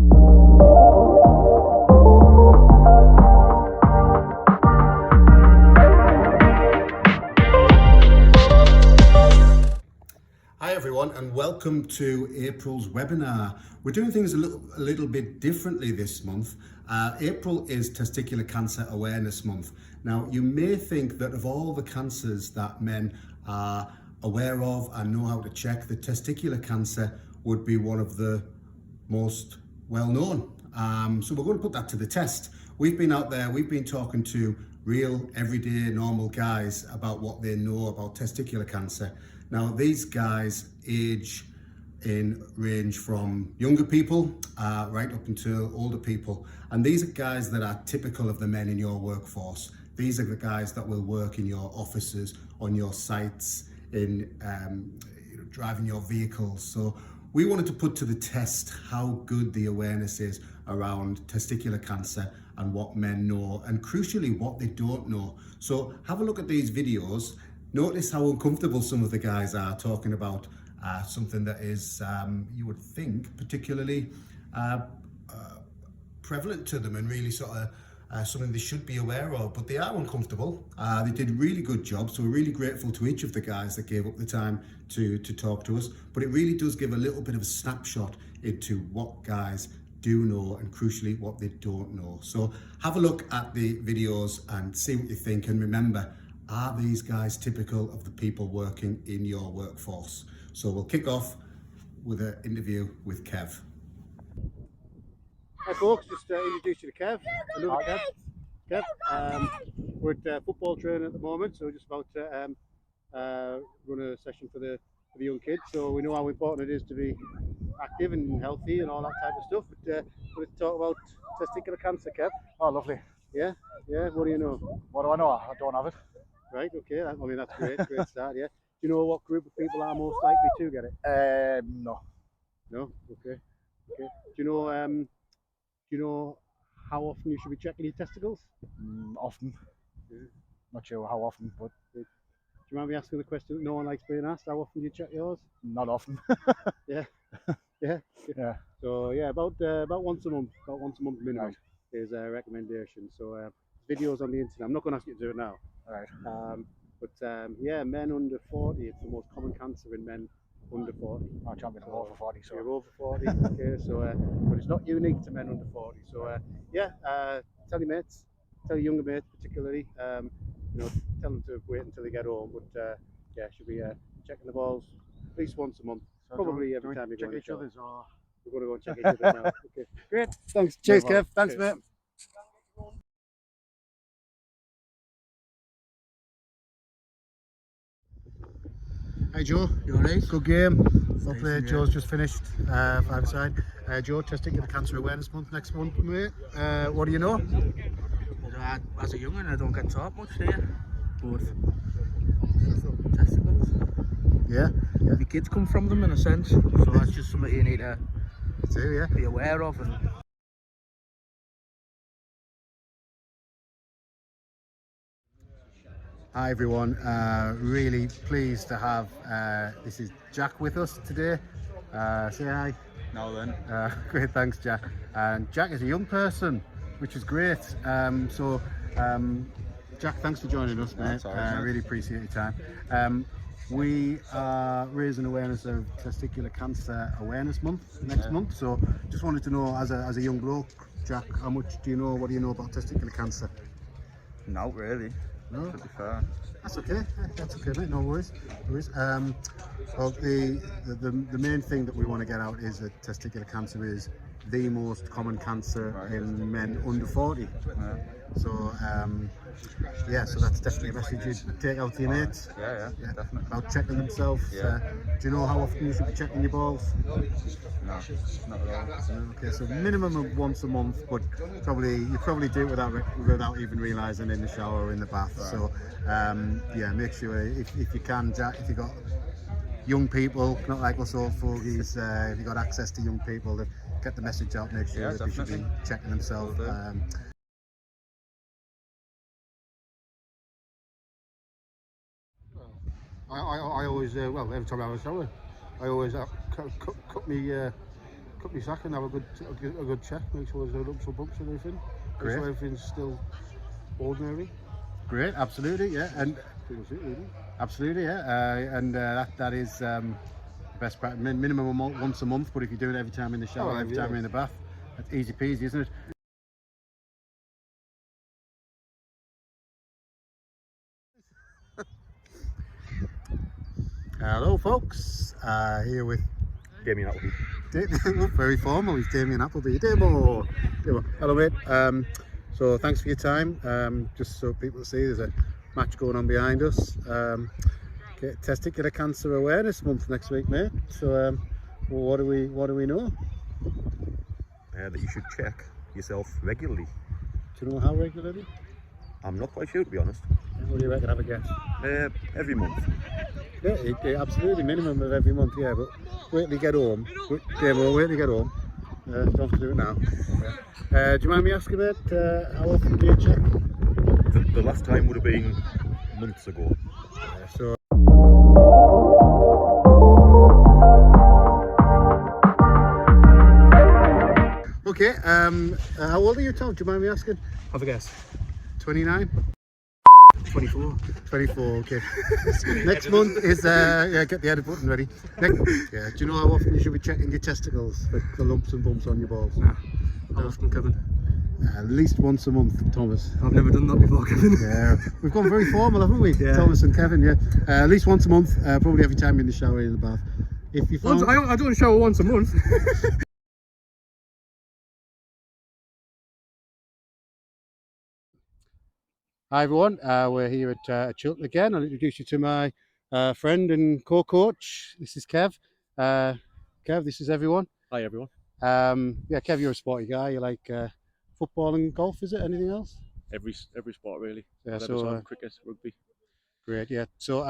Hi everyone, and welcome to April's webinar. We're doing things a little bit differently this month. April is Testicular Cancer Awareness Month. Now, you may think that of all the cancers that men are aware of and know how to check, the testicular cancer would be one of the most well known. So we're going to put that to the test. We've been out there, we've been talking to real, everyday, normal guys about what they know about testicular cancer. Now, these guys range from younger people right up until older people. And these are guys that are typical of the men in your workforce. These are the guys that will work in your offices, on your sites, in driving your vehicles. So we wanted to put to the test how good the awareness is around testicular cancer and what men know, and crucially what they don't know. So have a look at these videos. Notice how uncomfortable some of the guys are talking about something that is, you would think, particularly prevalent to them and really sort of something they should be aware of, but they are uncomfortable. They did a really good job, so we're really grateful to each of the guys that gave up the time to talk to us, but it really does give a little bit of a snapshot into what guys do know and crucially what they don't know. So have a look at the videos and see what you think, and remember, are these guys typical of the people working in your workforce? So we'll kick off with an interview with Kev. Hi folks, just introduce you to Kev. Another Kev. We're at football training at the moment, so we're just about to run a session for the young kids. So we know how important it is to be active and healthy and all that type of stuff. But we're to talk about testicular cancer, Kev. Oh, lovely. Yeah. What do you know? What do I know? I don't have it. Right. Okay. I mean, that's great. Great start. Yeah. Do you know what group of people are most likely to get it? No. No. Okay. Do you know how often you should be checking your testicles? Often. Yeah. Not sure how often, but Do you mind me asking the question that no one likes being asked? How often do you check yours? not often. Yeah. Yeah. Yeah. So yeah, about once a month. About once a month minimum Right. is a recommendation. So videos on the internet. I'm not going to ask you to do it now. Right. Yeah, men under 40. It's the most common cancer in men under 40. I'm champion over 40, so. You're over 40. Okay. So, but it's not unique to men under 40. So yeah, tell your mates, tell your younger mates particularly. Tell them to wait until they get home. But yeah, should be checking the balls at least once a month. So Probably do every we time you go check to each the other's or? We're going to go and check each other now. Okay. Great. Thanks. Cheers, Kev. Thanks, mate. Hi Joe, you alright? Good game. Well played. Joe's just finished 5-a-side. Joe, testicular cancer awareness month next month, mate. What do you know? As a young'un, I don't get taught much there, but testicles. Yeah. The kids come from them in a sense, so that's just something you need to be aware of. And Hi everyone, really pleased to have this is Jack with us today. Say hi. No then. Great, thanks Jack. And Jack is a young person, which is great. Jack, thanks for joining us, mate. Really appreciate your time. We are raising awareness of Testicular Cancer Awareness Month next month. So just wanted to know, as a young bloke, Jack, how much do you know? What do you know about testicular cancer? No, really. No? To be fair. That's okay. That's okay, mate. No worries. Well, the main thing that we want to get out is that testicular cancer is the most common cancer in men under 40. Yeah. So so that's definitely a message you take out to your mates. Yeah, definitely. About checking themselves. Yeah. Do you know how often you should be checking your balls? No, not at all. Okay, so minimum of once a month, but you probably do it without even realising in the shower or in the bath. Right. So make sure if you can, Jack, if you've got young people, not like us old fogies, if you've got access to young people, then get the message out, make sure that they should be checking themselves. I always, every time I was shower, I always cut me cut my sack and have a good check, make sure there's no lumps or bumps and everything. Great. So everything's still ordinary. Great, absolutely, yeah, and Pretty much it, really. absolutely, yeah, and that is best practice. Minimum once a month, but if you do it every time in the shower, every time you're in the bath, that's easy peasy, isn't it? Hello, folks. Here with Damien Appleby. very formal. He's Damien Appleby. Damo. Hello, mate. So thanks for your time. Just so people see, there's a match going on behind us. Testicular Cancer Awareness Month next week, mate. So, what do we know? That you should check yourself regularly. Do you know how regularly? I'm not quite sure, to be honest. What do you reckon? Have a guess. Every month. Yeah, absolutely. Minimum of every month. Yeah, but wait till you get home. Wait till you get home. Don't have to do it now. Do you mind me asking, mate? How often do you check? The last time would have been months ago. So. Okay, how old are you, Tom? Do you mind me asking? Have a guess. 29? 24. 24, okay. Next month is, get the edit button ready. Do you know how often you should be checking your testicles for the lumps and bumps on your balls? Nah. How often, Kevin? At least once a month, Thomas. I've never done that before, Kevin. Yeah, we've gone very formal, haven't we? Yeah. Thomas and Kevin, yeah. At least once a month, probably every time you're in the shower, in the bath. If you found... I don't shower once a month. Hi everyone, we're here at Chilton again. I'll introduce you to my friend and co-coach. This is Kev. Kev, this is everyone. Hi, everyone. Yeah, Kev, you're a sporty guy. You like football and golf, is it? Anything else? Every sport, really. Yeah, So cricket, rugby. Great, yeah. So,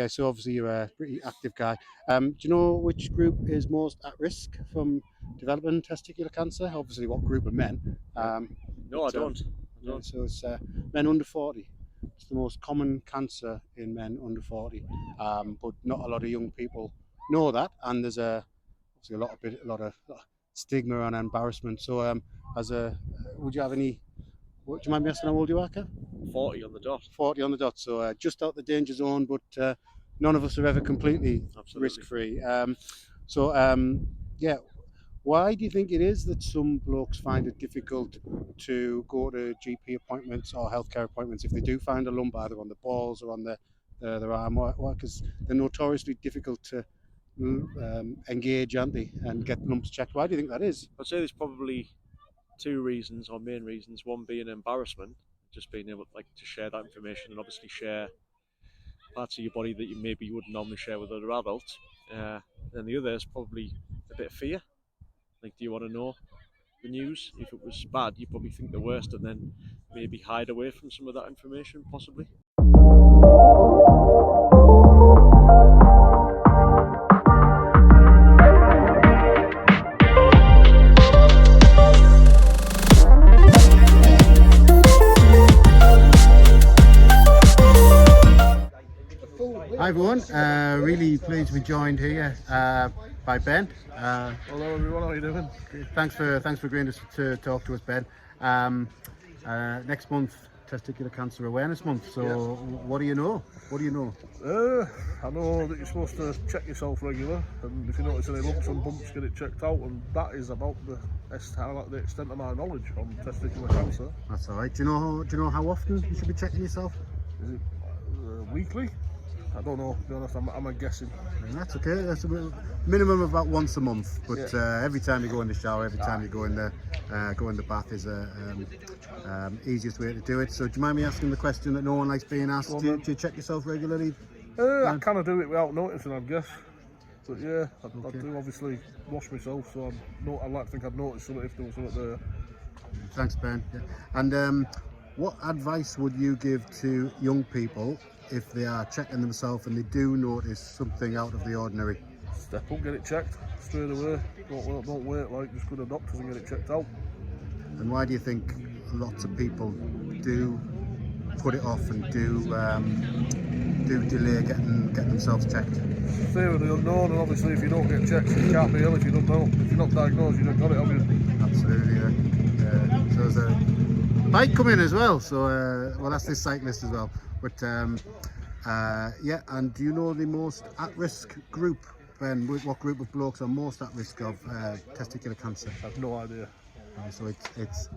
so obviously you're a pretty active guy. Do you know which group is most at risk from developing testicular cancer? Obviously, what group of men? No, I don't. Yeah, so it's men under 40. It's the most common cancer in men under 40, but not a lot of young people know that, and there's obviously a lot of stigma and embarrassment. So, would you have any? Do you mind me asking how old you are, Kev? 40 on the dot. 40 on the dot. So just out the danger zone, but none of us are ever completely Absolutely. risk-free. Yeah. Why do you think it is that some blokes find it difficult to go to GP appointments or healthcare appointments if they do find a lump either on the balls or on their arm? Because they're notoriously difficult to engage, aren't they, and get lumps checked. Why do you think that is? I'd say there's probably two reasons or main reasons. One being embarrassment, just being able to share that information and obviously share parts of your body that you wouldn't normally share with other adults. And the other is probably a bit of fear. Like, do you want to know the news? If it was bad, you probably think the worst and then maybe hide away from some of that information, possibly. Hi everyone, really pleased to be joined here by Ben. Hello everyone, how are you doing? Thanks for agreeing to talk to us, Ben. Next month, Testicular Cancer Awareness Month. So, what do you know? What do you know? I know that you're supposed to check yourself regular, and if you notice any lumps and bumps, get it checked out, and that is about the extent of my knowledge on testicular cancer. That's all right. Do you know how often you should be checking yourself? Is it weekly? I don't know, to be honest, I'm guessing. That's okay. That's a minimum of about once a month. But every time you go in the shower, every time you go in the bath is easiest way to do it. So do you mind me asking the question that no one likes being asked? Do you check yourself regularly? I kind of do it without noticing, I guess. But yeah, I do obviously wash myself, so I'd like to think I'd notice something if there was something there. Thanks, Ben. Yeah. And what advice would you give to young people if they are checking themselves and they do notice something out of the ordinary? Step up, get it checked straight away. Don't wait, just go to the doctors and get it checked out. And why do you think lots of people do put it off and do delay getting themselves checked. Fear of the unknown, and obviously if you don't get checked, you can't be ill if you don't know. If you're not diagnosed, you don't got it, have you? Absolutely, yeah. So there's a bike coming as well. So well, that's this cyclist as well. But yeah. And do you know the most at-risk group, Ben? What group of blokes are most at risk of testicular cancer? I've no idea. So it's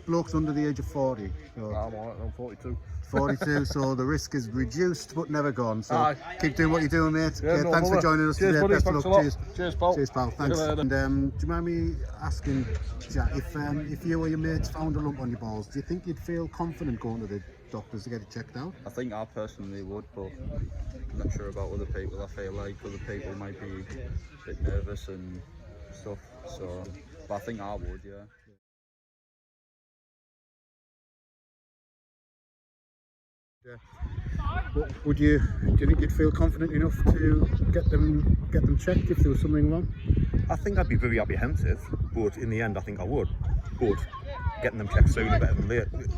blokes under the age of 40. So I'm alright, I'm 42. 42, so the risk is reduced but never gone. So Aye. keep doing what you're doing, mate. Yeah, no thanks for bother. joining us Cheers, today. buddy. Best of Thanks a luck. lot. Cheers. Cheers, pal. Cheers, pal. Thanks. See you later. And do you mind me asking, Jack, if you or your mates found a lump on your balls, do you think you'd feel confident going to the doctors to get it checked out? I think I personally would, but I'm not sure about other people. I feel like other people might be a bit nervous and stuff. So, but I think I would, yeah. Yeah. But do you think you'd feel confident enough to get them checked if there was something wrong? I think I'd be very apprehensive, but in the end I think I would. But getting them checked sooner better than later is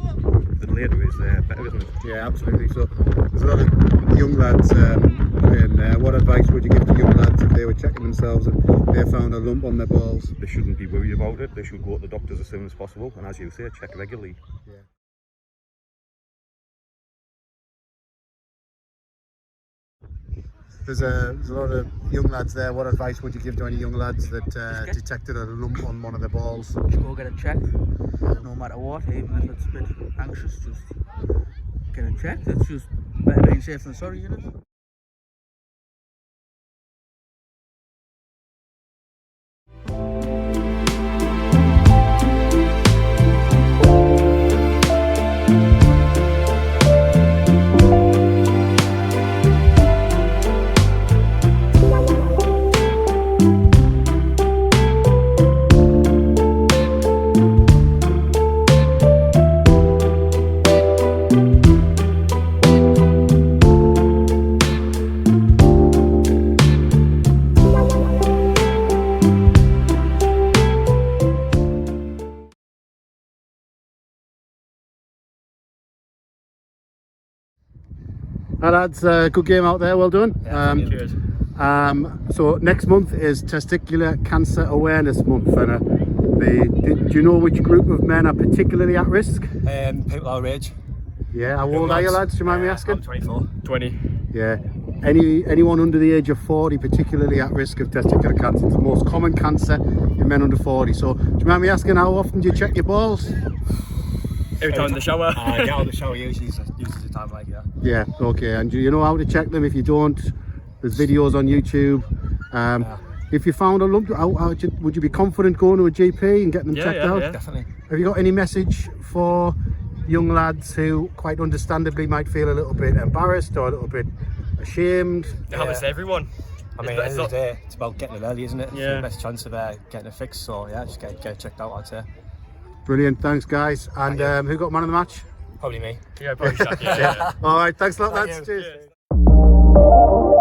better, isn't it? Yeah, absolutely. So there's a lot of young lads and what advice would you give to young lads if they were checking themselves and they found a lump on their balls? They shouldn't be worried about it. They should go to the doctors as soon as possible, and as you say, check regularly. Yeah. There's a lot of young lads there. What advice would you give to any young lads that detected a lump on one of their balls? Just go get it checked, no matter what, even if it's a bit anxious, just get it checked. It's just better being safe than sorry, you know. Hi lads, good game out there, well done. Cheers. So next month is Testicular Cancer Awareness Month, and do you know which group of men are particularly at risk? People our age. Yeah, how old are you lads, do you mind me asking? I'm 24. 20. Yeah, anyone under the age of 40 particularly at risk of testicular cancer. It's the most common cancer in men under 40. So do you mind me asking how often do you check your balls? Every time in the shower. Get out of the shower usually the time like that. Yeah, okay, and do you know how to check them? If you don't, there's videos on YouTube. If you found a lump, would you be confident going to a GP and getting them checked out? Yeah, definitely. Have you got any message for young lads who quite understandably might feel a little bit embarrassed or a little bit ashamed? It happens to everyone. I mean, at the end of the day, it's about getting it early, isn't it? Yeah. It's the best chance of getting it fixed. So yeah, just get it checked out, I'd say. Brilliant, thanks guys. And who got man of the match? Probably me. Yeah, probably. Yeah. All right, thanks a lot Thank lads. you. Cheers.